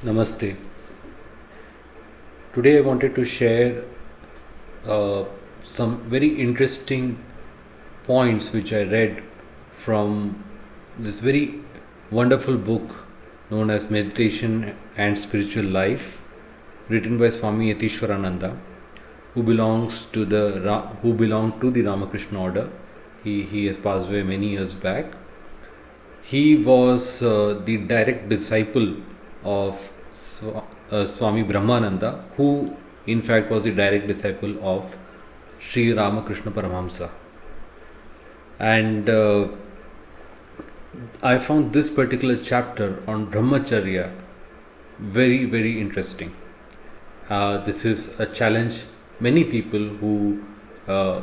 Namaste. Today I wanted to share some very interesting points which I read from this very wonderful book known as Meditation and Spiritual Life, written by Swami Yatiswarananda, who belonged to the Ramakrishna Order. He has passed away many years back. He was the direct disciple of Swami Brahmananda, who in fact was the direct disciple of Sri Ramakrishna Paramahamsa. And I found this particular chapter on Brahmacharya very, very interesting. This is a challenge many people who are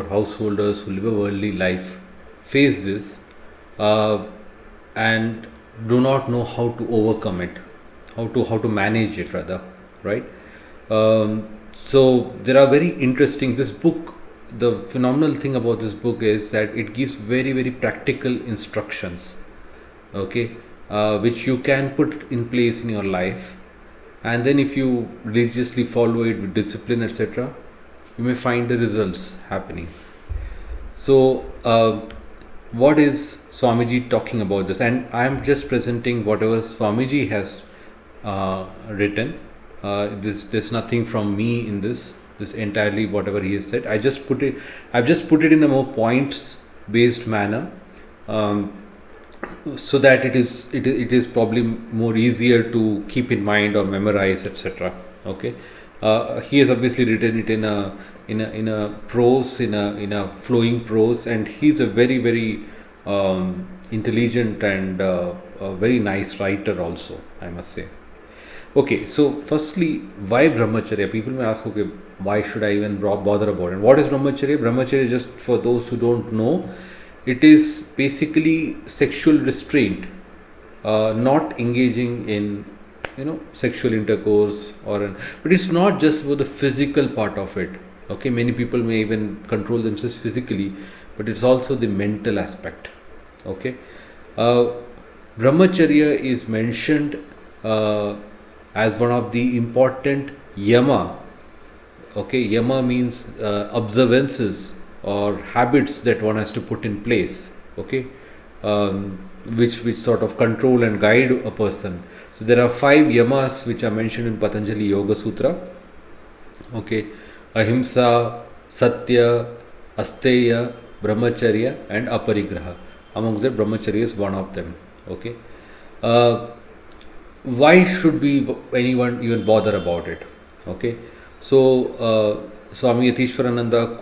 householders who live a worldly life face this and do not know how to overcome it, how to manage it rather, right? So there are very interesting. This book, the phenomenal thing about this book is that it gives very, very practical instructions, okay, which you can put in place in your life, and then if you religiously follow it with discipline, etc., you may find the results happening. So what is Swamiji talking about this? And I am just presenting whatever Swamiji has written. There's nothing from me in this. This entirely whatever he has said. I've just put it in a more points based manner, so that it is probably more easier to keep in mind or memorize, etc. Okay. He has obviously written it in a prose, in a flowing prose, and he's a very, very intelligent and a very nice writer also, I must say. Okay, so firstly, why Brahmacharya? People may ask, okay, why should I even bother about it? What is Brahmacharya? Brahmacharya, just for those who don't know, it is basically sexual restraint, not engaging in sexual intercourse but it's not just for the physical part of it. Okay, many people may even control themselves physically, but it's also the mental aspect. Okay, Brahmacharya is mentioned as one of the important yama. Okay, yama means observances or habits that one has to put in place. Okay, which sort of control and guide a person. So there are 5 yamas which are mentioned in patanjaliyogsutras. Okay, ahimsa, satya, asteya, brahmacharya, and aparigraha. Amongst them, brahmacharya is one of them. Okay, why should anyone even bother about it? Okay, so Swami Yatiswarananda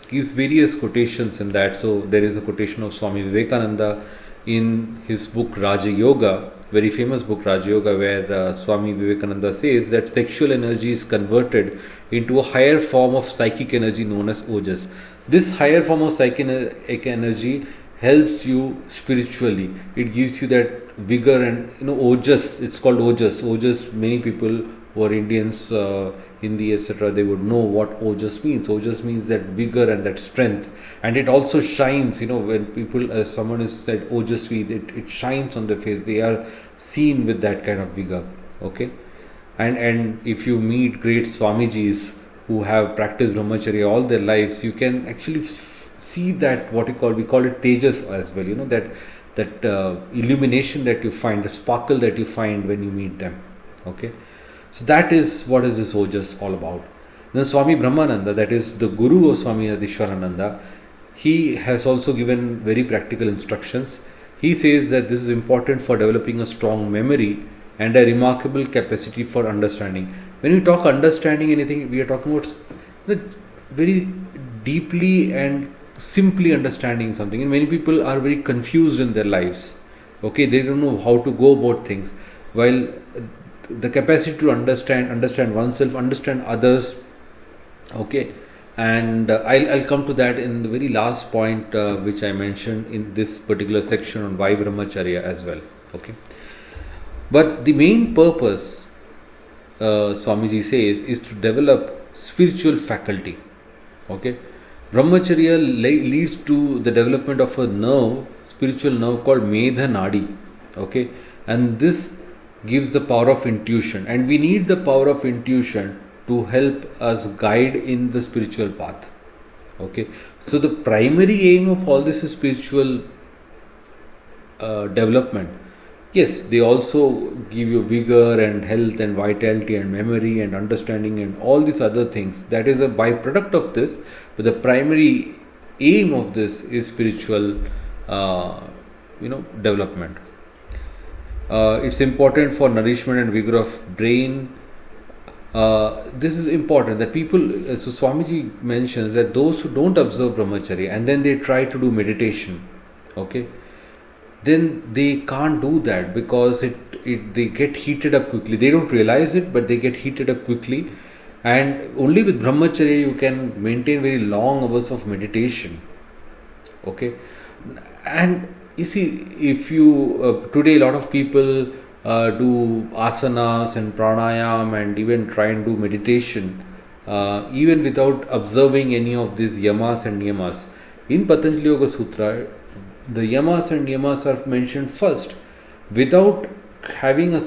gives various quotations in that. So there is a quotation of Swami Vivekananda in his book Raja Yoga, very famous book Raja Yoga, where Swami Vivekananda says that sexual energy is converted into a higher form of psychic energy known as ojas. This higher form of psychic energy helps you spiritually. It gives you that vigor and ojas. It's called ojas. Ojas, many people who are Indians, Hindi, etc., they would know what ojas means. Ojas means that vigor and that strength, and it also shines. When people, someone is said ojasvi, it shines on their face. They are seen with that kind of vigor. Okay, and if you meet great Swamijis who have practiced Brahmacharya all their lives, you can actually see that we call it tejas as well. That illumination that you find, that sparkle that you find when you meet them. Okay. So that is what is this ojas all about. Then Swami Brahmananda, that is the guru of Swami Yatiswarananda, he has also given very practical instructions. He says that this is important for developing a strong memory and a remarkable capacity for understanding. When we talk understanding anything, we are talking about very deeply and simply understanding something. And many people are very confused in their lives. Okay, they don't know how to go about things. While the capacity to understand oneself, understand others. Okay, and I'll come to that in the very last point which I mentioned in this particular section on why Brahmacharya as well. Okay, but the main purpose, Swamiji says, is to develop spiritual faculty. Okay, Brahmacharya leads to the development of a spiritual nerve called Medha Nadi. Okay, and this gives the power of intuition, and we need the power of intuition to help us guide in the spiritual path. Okay, so the primary aim of all this is spiritual development. Yes, they also give you vigor and health and vitality and memory and understanding and all these other things. That is a byproduct of this, but the primary aim of this is spiritual development. It's important for nourishment and vigor of brain. This is important that people, so Swamiji mentions that those who don't observe Brahmacharya and then they try to do meditation, okay, then they can't do that because they get heated up quickly. They don't realize it, but they get heated up quickly. And only with Brahmacharya you can maintain very long hours of meditation. Okay, and you see, if you today a lot of people do asanas and pranayam and even try and do meditation, even without observing any of these yamas and niyamas. In Patanjaliyogsutras, the yamas and niyamas are mentioned first. Without having a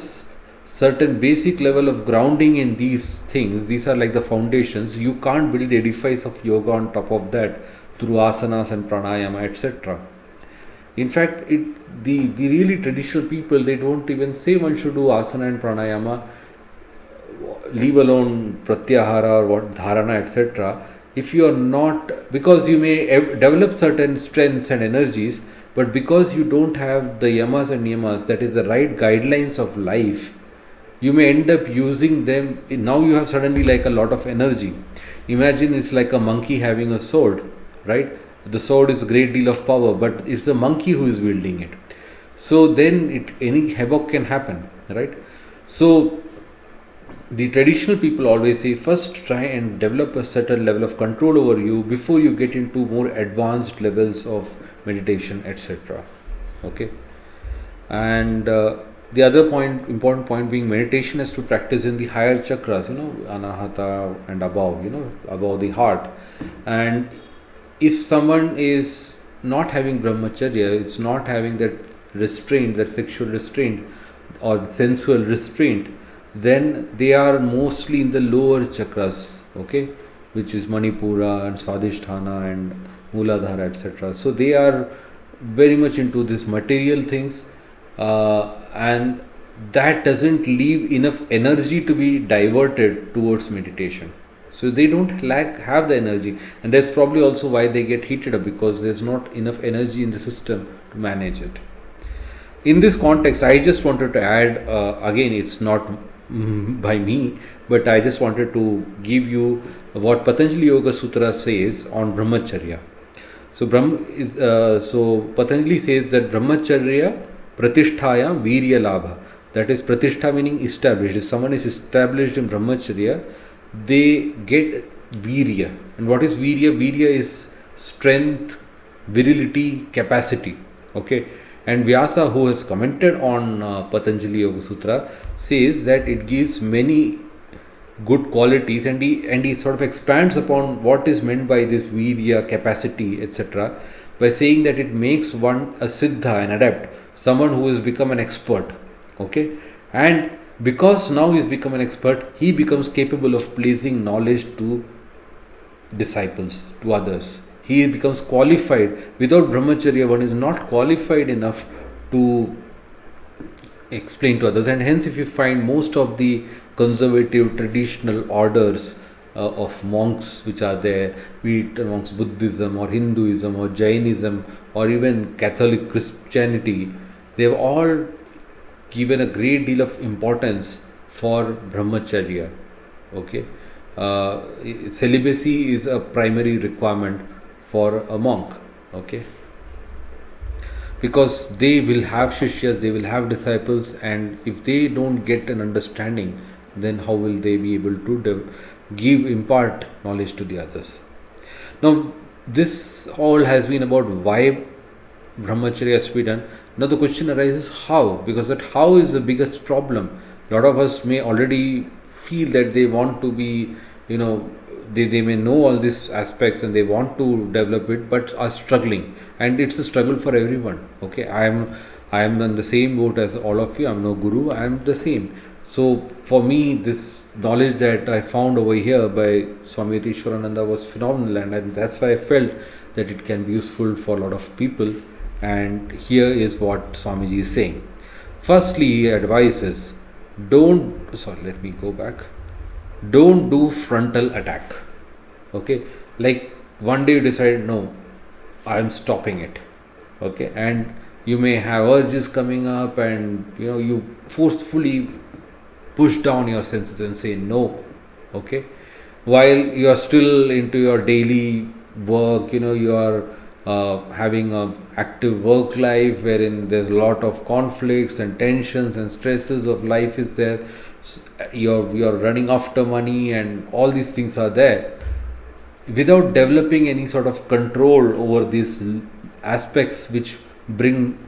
certain basic level of grounding in these things, these are like the foundations, you can't build the edifice of yoga on top of that through asanas and pranayama, etc. In fact, the really traditional people, they don't even say one should do asana and pranayama, leave alone pratyahara or what dharana, etc. If you are not, because you may develop certain strengths and energies, but because you don't have the yamas and niyamas, that is the right guidelines of life, you may end up using them. Now you have suddenly like a lot of energy. Imagine it's like a monkey having a sword, right? The sword is a great deal of power, but it's the monkey who is wielding it. So then any havoc can happen, right? So the traditional people always say, first try and develop a certain level of control over you before you get into more advanced levels of meditation, etc. Okay, and the other important point being meditation is to practice in the higher chakras, anahata and above, above the heart. And if someone is not having brahmacharya, it's not having that restraint, that sexual restraint or sensual restraint, then they are mostly in the lower chakras, okay, which is Manipura and Swadhisthana and Mooladhara, etc. So they are very much into this material things, and that doesn't leave enough energy to be diverted towards meditation. So they don't have the energy, and that's probably also why they get heated up, because there's not enough energy in the system to manage it. In this context, I just wanted to add, again, it's not by me, but I just wanted to give you what Patanjaliyogsutras says on Brahmacharya. So Patanjali says that Brahmacharya pratisthaya virya labha. That is, pratishtha meaning established. If someone is established in Brahmacharya, they get virya. And what is virya? Virya is strength, virility, capacity. Okay. And Vyasa, who has commented on Patanjaliyogsutras, says that it gives many good qualities, and he sort of expands upon what is meant by this virya, capacity, etc., by saying that it makes one a siddha, an adept, someone who has become an expert. Okay, and because now he's become an expert, he becomes capable of placing knowledge to disciples, to others. He becomes qualified. Without brahmacharya, one is not qualified enough to explain to others. And hence, if you find most of the conservative traditional orders of monks which are there, be it amongst Buddhism or Hinduism or Jainism or even Catholic Christianity, they have all given a great deal of importance for brahmacharya. Okay, celibacy is a primary requirement for a monk. Okay, because they will have shishyas, they will have disciples, and if they don't get an understanding, then how will they be able to impart knowledge to the others? Now, this all has been about why brahmacharya has to be done. Now the question arises how, because that how is the biggest problem. A lot of us may already feel that they want to be, they may know all these aspects and they want to develop it, but are struggling, and it's a struggle for everyone. Okay, I am on the same boat as all of you. I'm no guru. I am the same. So for me, this knowledge that I found over here by Swami Yatiswarananda was phenomenal, and that's why I felt that it can be useful for a lot of people. And here is what Swamiji is saying. Firstly, he advises, don't do frontal attack. Okay, like one day you decide, no, I am stopping it. Okay, and you may have urges coming up, and you forcefully push down your senses and say no. Okay, while you are still into your daily work, you are having a active work life wherein there's a lot of conflicts and tensions and stresses of life is there. You're running after money and all these things are there. Without developing any sort of control over these aspects which bring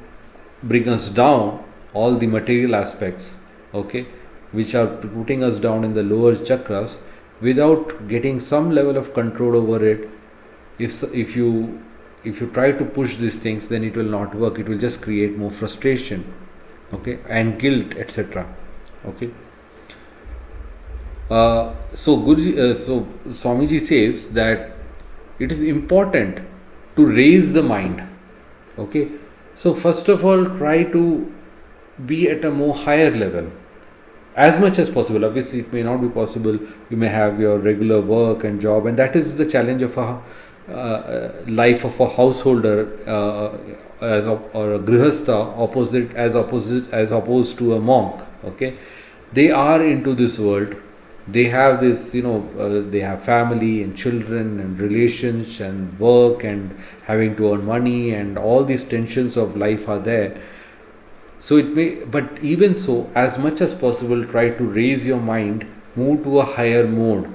us down, all the material aspects, okay, which are putting us down in the lower chakras, without getting some level of control over it, if you try to push these things, then it will not work. It will just create more frustration, okay, and guilt, etc. Okay. So Swamiji says that it is important to raise the mind. Okay, so first of all, try to be at a more higher level as much as possible. Obviously, it may not be possible. You may have your regular work and job, and that is the challenge of a life of a householder or a grihastha, as opposed to a monk. Okay, they are into this world. They have this, they have family and children and relations and work and having to earn money, and all these tensions of life are there. So but even so, as much as possible, try to raise your mind, move to a higher mode.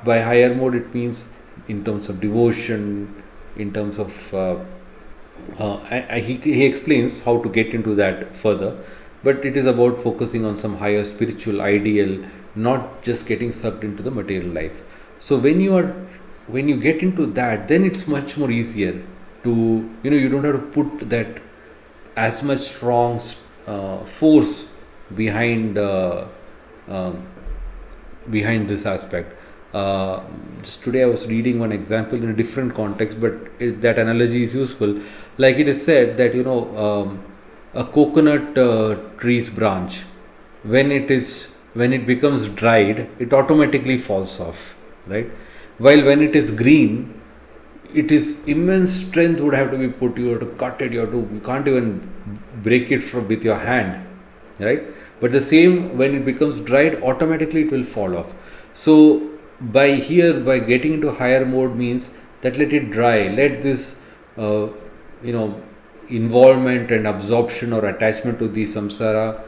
By higher mode, it means in terms of devotion, in terms of, he explains how to get into that further, but it is about focusing on some higher spiritual ideal, not just getting sucked into the material life. So when you get into that, then it's much more easier to, you don't have to put that as much strong force behind this aspect. Just today I was reading one example in a different context, but that analogy is useful. Like it is said that a coconut tree's branch, when it becomes dried, it automatically falls off, right? While when it is green, it is immense strength would have to be put. You have to cut it. You can't even break it with your hand, right? But the same, when it becomes dried, automatically it will fall off. So by getting into higher mode means that let it dry, let this involvement and absorption or attachment to the samsara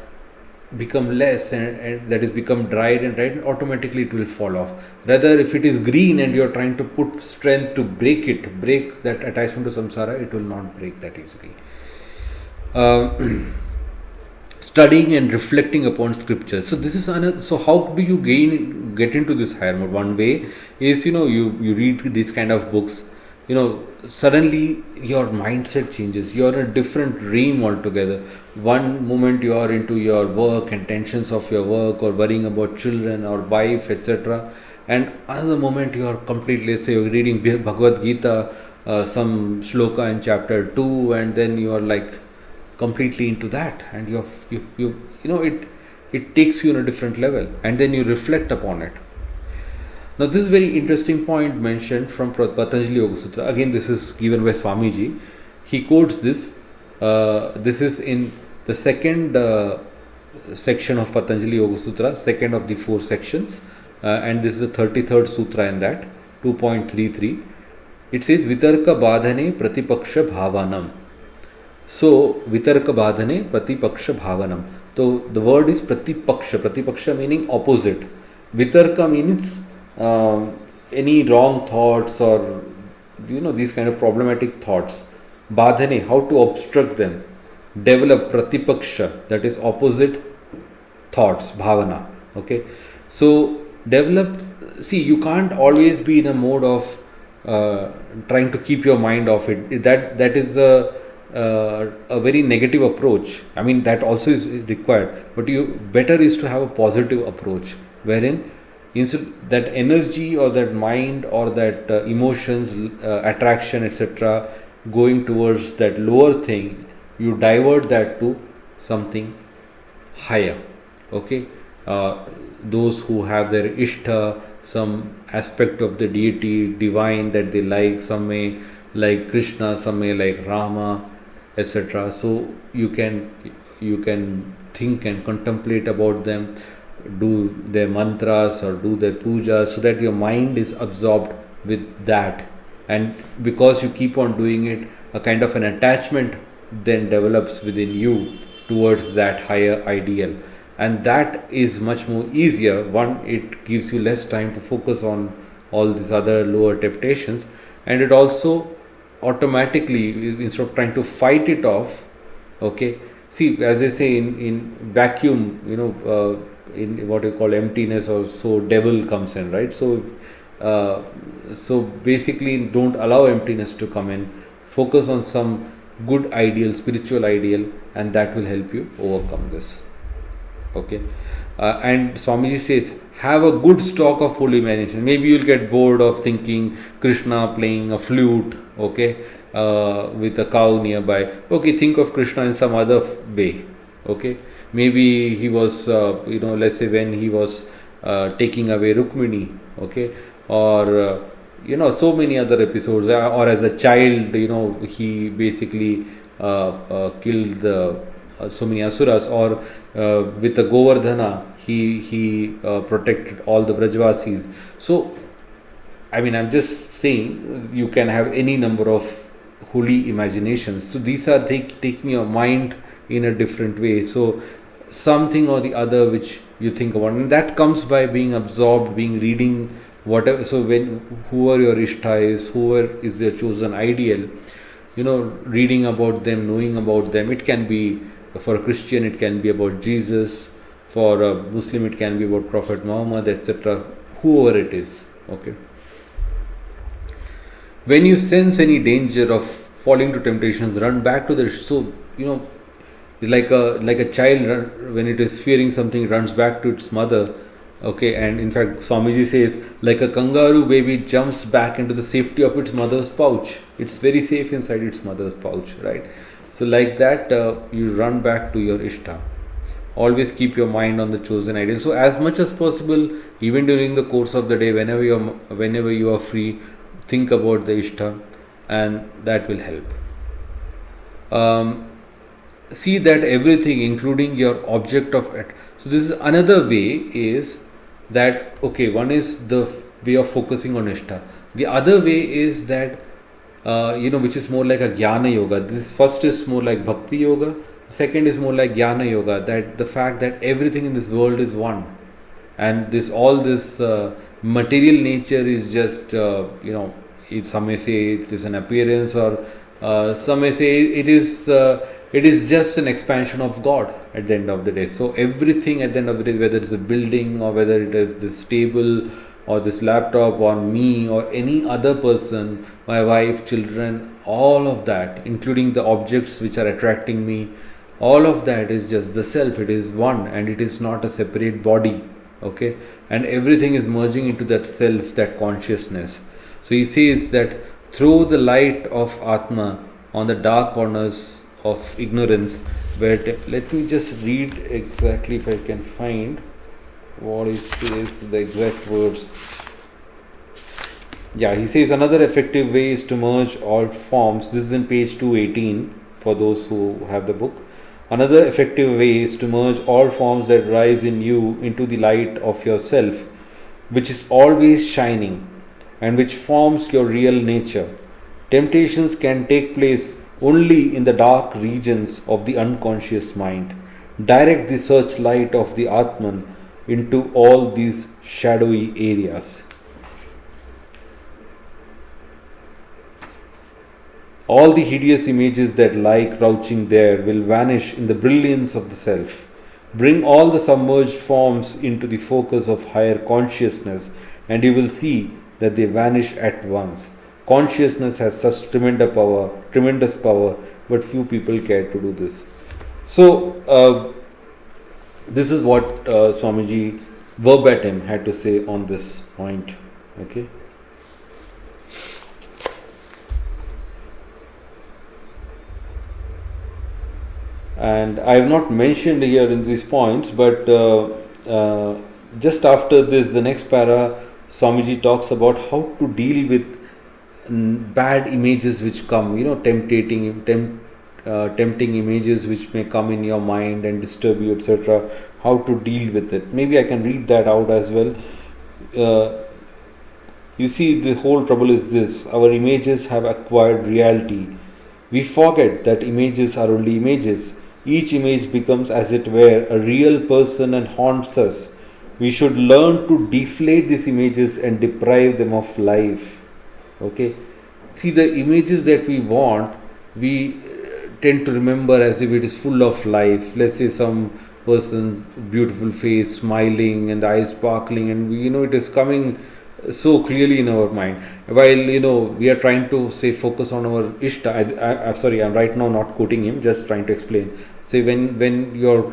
become less, and that is become dried, and automatically it will fall off. Rather, if it is green and you are trying to put strength to break that attachment to samsara, it will not break that easily. Studying and reflecting upon scriptures. So this is another. So how do you get into this higher mode? One way is you read these kind of books. Suddenly your mindset changes. You are in a different realm altogether. One moment you are into your work and tensions of your work, or worrying about children or wife, etc. And another moment you are completely, let's say you're reading Bhagavad Gita, some shloka in chapter 2, and then you are like completely into that, and it takes you on a different level, and then you reflect upon it. Now this is very interesting point mentioned from Patanjaliyogsutras. Again, this is given by Swamiji. He quotes this. This is in the second section of Patanjaliyogsutras, second of the 4 sections, and this is the 33rd sutra in that, 2.33. It says Vitarka Badhane Pratipaksha Bhavanam. So Vitarka Badhane Pratipaksha Bhavanam. So the word is Pratipaksha. Pratipaksha meaning opposite. Vitarka means any wrong thoughts, or these kind of problematic thoughts. Badhane, how to obstruct them. Develop Pratipaksha, that is opposite thoughts, bhavana. Okay, so develop. See, you can't always be in a mode of trying to keep your mind off it. That is a very negative approach. I mean, that also is required, but better is to have a positive approach, wherein instead that energy or that mind or that emotions, attraction, etc., going towards that lower thing, you divert that to something higher. Okay, those who have their ishta, some aspect of the deity, divine that they like, some may like Krishna, some may like Rama, etc. So you can think and contemplate about them, do their mantras or do their pujas, so that your mind is absorbed with that, and because you keep on doing it, a kind of an attachment then develops within you towards that higher ideal, and that is much more easier. One, it gives you less time to focus on all these other lower temptations, and it also automatically, instead of trying to fight it off, okay, see, as I say, in vacuum, in what you call emptiness, or so devil comes in, right? So basically, don't allow emptiness to come in. Focus on some good ideal, spiritual ideal, and that will help you overcome this. Okay, and Swamiji says, have a good stock of holy imagination. Maybe you'll get bored of thinking Krishna playing a flute, okay, with a cow nearby. Okay, think of Krishna in some other way. Okay, maybe he was, let's say when he was taking away Rukmini, okay, or so many other episodes, or as a child, he basically killed so many asuras, or with the Govardhana, he protected all the Brajvasis. So, I mean, I'm just saying you can have any number of holy imaginations. So these are taking your mind in a different way. So something or the other which you think about, and that comes by being absorbed, reading whatever. So whoever your ishta is, whoever is their chosen ideal, reading about them, knowing about them. It can be, for a Christian, it can be about Jesus. For a Muslim, it can be about Prophet Muhammad, etc. Whoever it is. Okay. When you sense any danger of falling to temptations, run back to the. So it's like a child when it is fearing something, runs back to its mother. Okay, and in fact, Swamiji says, like a kangaroo baby jumps back into the safety of its mother's pouch. It's very safe inside its mother's pouch, right? So like that, you run back to your ishta. Always keep your mind on the chosen ideal. So as much as possible, even during the course of the day, whenever you are free, think about the ishta, and that will help. See that everything, including your object of it. So this is another way, is that, okay, one is the way of focusing on ishta. The other way is that, which is more like a jnana yoga. This first is more like bhakti yoga. Second is more like jnana yoga, that the fact that everything in this world is one, and all this material nature is just, some may say it is an appearance, or some may say it is just an expansion of God at the end of the day. So everything at the end of the day, whether it's a building, or whether it is this table, or this laptop, or me, or any other person, my wife, children, all of that, including the objects which are attracting me, all of that is just the self. It is one, and it is not a separate body. Okay, and everything is merging into that self, that consciousness. So he says that throw the light of Atma on the dark corners of ignorance. Let me just read exactly, if I can find what he says, the exact words. Yeah, he says another effective way is to merge all forms. This is in page 218 for those who have the book. Another effective way is to merge all forms that rise in you into the light of yourself, which is always shining and which forms your real nature. Temptations can take place only in the dark regions of the unconscious mind. Direct the searchlight of the Atman into all these shadowy areas. All the hideous images that lie crouching there will vanish in the brilliance of the self. Bring all the submerged forms into the focus of higher consciousness, and you will see that they vanish at once. Consciousness has such tremendous power but few people care to do this. So this is what Swamiji verbatim had to say on this point. Okay. And I have not mentioned here in these points, but just after this, the next para, Swamiji talks about how to deal with bad images which come, tempting images which may come in your mind and disturb you, etc. How to deal with it. Maybe I can read that out as well. You see, the whole trouble is this: our images have acquired reality. We forget that images are only images. Each image becomes, as it were, a real person and haunts us. We should learn to deflate these images and deprive them of life. Okay. See, the images that we want, we tend to remember as if it is full of life. Let's say some person's beautiful face, smiling, and the eyes sparkling, and it is coming so clearly in our mind. While we are trying to say focus on our Ishta. I'm sorry, I'm right now not quoting him, just trying to explain. Say when you're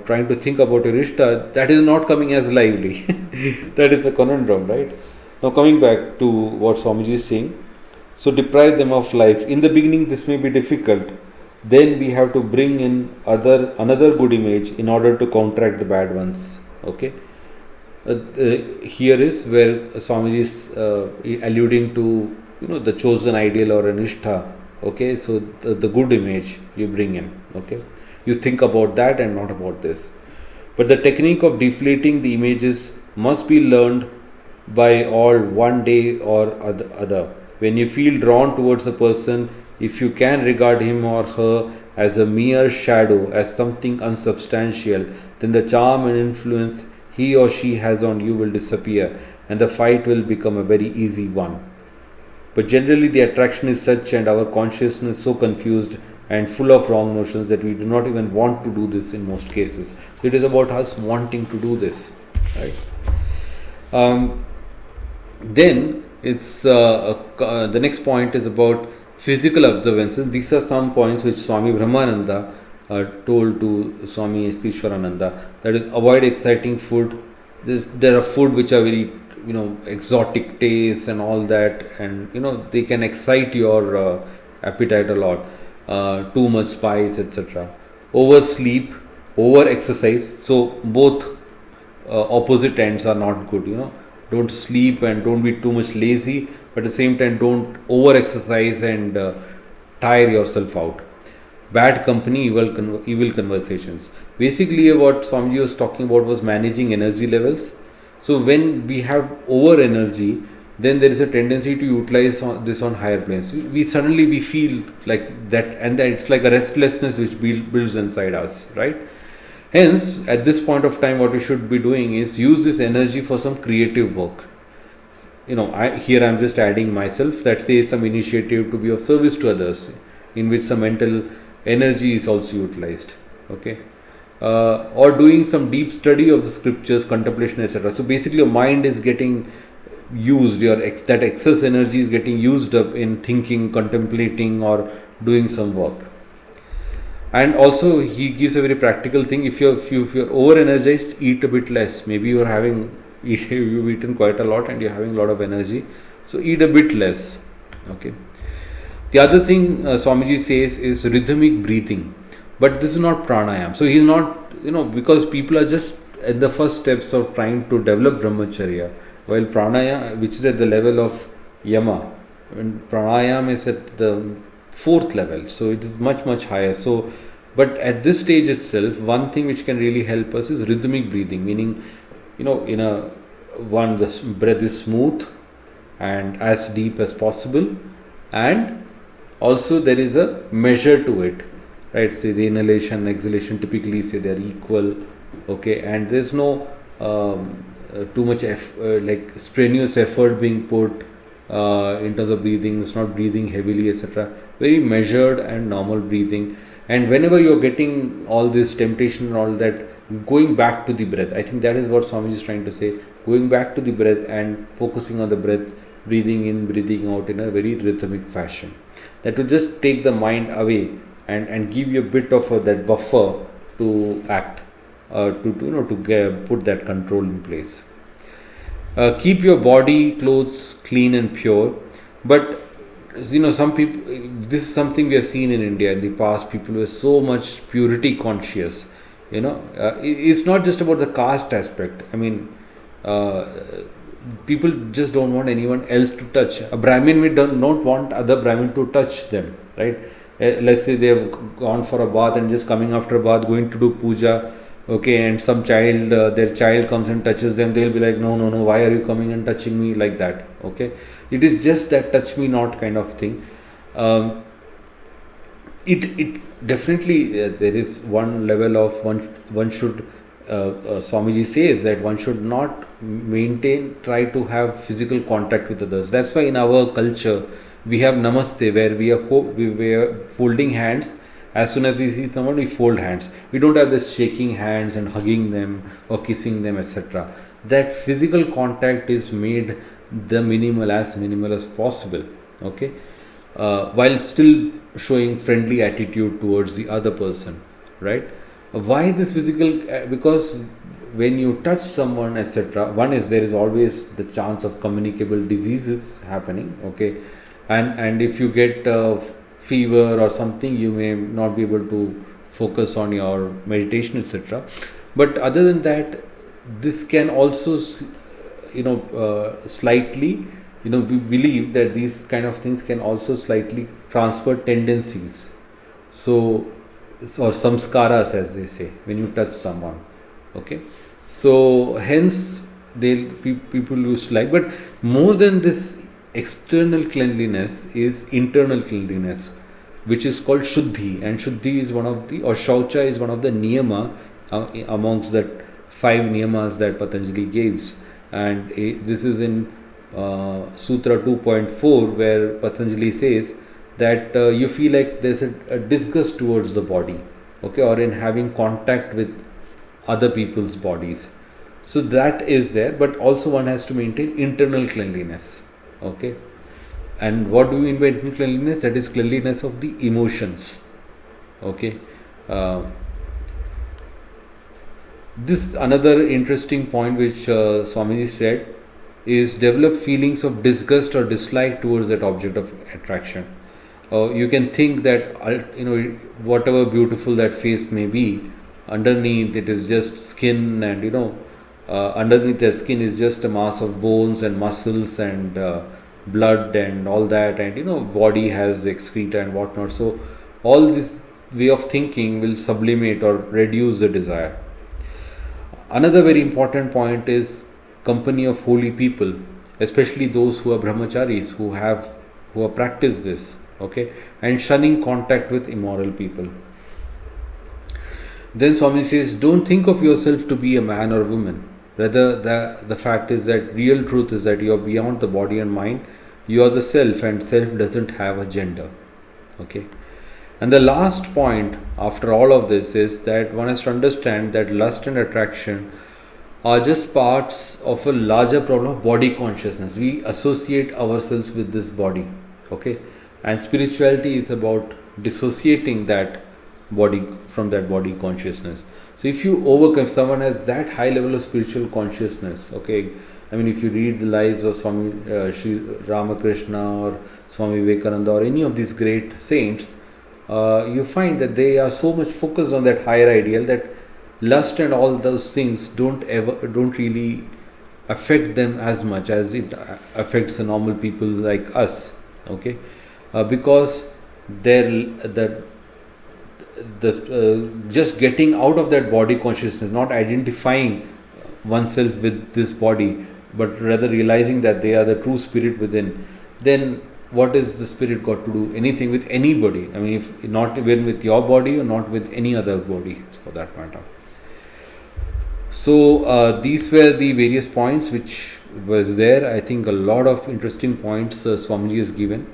trying to think about your Ishta, that is not coming as lively. That is a conundrum, right? Now coming back to what Swamiji is saying. So deprive them of life. In the beginning this may be difficult. Then we have to bring in another good image in order to counteract the bad ones. Okay. Here is where Swamiji is alluding to the chosen ideal or an Ishtha. Okay, so the good image you bring in. Okay, you think about that and not about this. But the technique of deflating the images must be learned by all one day or other. When you feel drawn towards a person, if you can regard him or her as a mere shadow, as something unsubstantial, then the charm and influence he or she has on you will disappear, and the fight will become a very easy one. But generally the attraction is such and our consciousness so confused and full of wrong notions that we do not even want to do this in most cases. So it is about us wanting to do this, right? Then it's the next point is about physical observances. These are some points which Swami Brahmananda told to Swami Yatiswarananda. That is, avoid exciting food. There are food which are very exotic taste and all that, and they can excite your appetite a lot. Too much spice, etc. Oversleep, over exercise. So both opposite ends are not good. Don't sleep and don't be too much lazy, but at the same time don't over exercise and tire yourself out. Bad company, evil conversations. Basically what Swamiji was talking about was managing energy levels. So when we have over energy, then there is a tendency to utilize this on higher planes. We suddenly feel like that, and that it's like a restlessness which builds inside us, right? Hence, at this point of time, what we should be doing is use this energy for some creative work. Here I'm just adding myself, that says some initiative to be of service to others, in which some mental energy is also utilized. Okay. Or doing some deep study of the scriptures, contemplation, etc. So basically, your mind is getting used, that excess energy is getting used up in thinking, contemplating, or doing some work. And also, he gives a very practical thing. If you're over energized, eat a bit less. Maybe you've eaten quite a lot and you're having a lot of energy, so eat a bit less. Okay. The other thing Swamiji says is rhythmic breathing. But this is not pranayam. So he's not, because people are just at the first steps of trying to develop Brahmacharya, while pranayam, which is at the level of yama, and pranayam is at the fourth level, so it is much, much higher. So, but at this stage itself, one thing which can really help us is rhythmic breathing, meaning, the breath is smooth and as deep as possible, and also there is a measure to it. Right, say the inhalation, exhalation, typically say they are equal, okay, and there's no too much strenuous effort being put in terms of breathing. It's not breathing heavily, etc. Very measured and normal breathing. And whenever you're getting all this temptation and all that, going back to the breath. I think that is what Swamiji is trying to say. Going back to the breath and focusing on the breath breathing in, breathing out in a very rhythmic fashion. That will just take the mind away and give you a bit of that buffer to act, to put that control in place. Keep your body, clothes clean and pure. But some people, this is something we have seen in India in the past. People were so much purity conscious. It's not just about the caste aspect. I mean, people just don't want anyone else to touch. A Brahmin may not want other Brahmin to touch them, right? Let's say they have gone for a bath and just coming after a bath, going to do puja, okay, and some child, their child comes and touches them, they'll be like, no, why are you coming and touching me like that, okay? It is just that touch me not kind of thing. It definitely, there is one level of one should, Swamiji says that one should not try to have physical contact with others. That's why in our culture we have namaste, where we are folding hands. As soon as we see someone, we fold hands. We don't have this shaking hands and hugging them or kissing them, etc. That physical contact is made the minimal as possible, okay, while still showing friendly attitude towards the other person, right? Why this physical? Because when you touch someone, etc., one is there is always the chance of communicable diseases happening, okay, and if you get fever or something, you may not be able to focus on your meditation, etc. But other than that, this can also slightly, we believe that these kind of things can also slightly transfer tendencies, or samskaras, as they say, when you touch someone, okay. So hence people used to like, but more than this external cleanliness is internal cleanliness, which is called Shuddhi, and Shuddhi is Shaucha is one of the niyama amongst that 5 niyamas that Patanjali gives, and this is in Sutra 2.4, where Patanjali says that you feel like there's a disgust towards the body, okay, or in having contact with other people's bodies. So that is there, but also one has to maintain internal cleanliness, okay. And what do we mean by internal cleanliness? That is cleanliness of the emotions, okay. This another interesting point which Swamiji said is develop feelings of disgust or dislike towards that object of attraction. You can think that whatever beautiful that face may be, underneath it is just skin, and underneath the skin is just a mass of bones and muscles and blood and all that, and body has excreta and whatnot. So all this way of thinking will sublimate or reduce the desire. Another very important point is company of holy people, especially those who are brahmacharis, who have practiced this, okay, and shunning contact with immoral people. Then Swami says, don't think of yourself to be a man or a woman. Rather, the fact is that real truth is that you are beyond the body and mind. You are the self, and self doesn't have a gender, okay. And the last point after all of this is that one has to understand that lust and attraction are just parts of a larger problem of body consciousness. We associate ourselves with this body, okay, and spirituality is about dissociating that body from that body consciousness. So if someone has that high level of spiritual consciousness, okay, I mean, if you read the lives of Swami Sri Ramakrishna or Swami Vivekananda or any of these great saints, you find that they are so much focused on that higher ideal that lust and all those things don't really affect them as much as it affects the normal people like us, okay, because just getting out of that body consciousness, not identifying oneself with this body, but rather realizing that they are the true spirit within, then what is the spirit got to do anything with anybody? I mean, if not even with your body or not with any other body for that matter. So these were the various points which was there. I think a lot of interesting points Swamiji has given.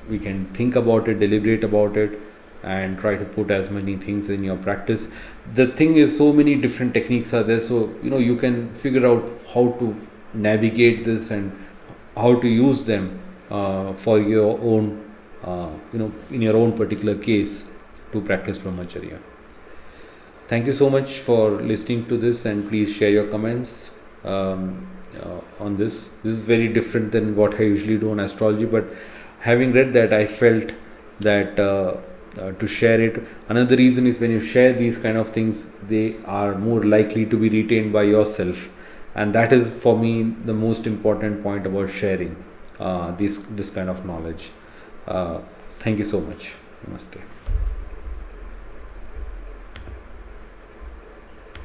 We can think about it, deliberate about it, and try to put as many things in your practice. The thing is, so many different techniques are there, so you can figure out how to navigate this and how to use them for your own, in your own particular case to practice Brahmacharya. Thank you so much for listening to this, and please share your comments on this. This is very different than what I usually do on astrology, but having read that, I felt that to share it. Another reason is when you share these kind of things, they are more likely to be retained by yourself, and that is for me the most important point about sharing this kind of knowledge. Thank you so much. Namaste.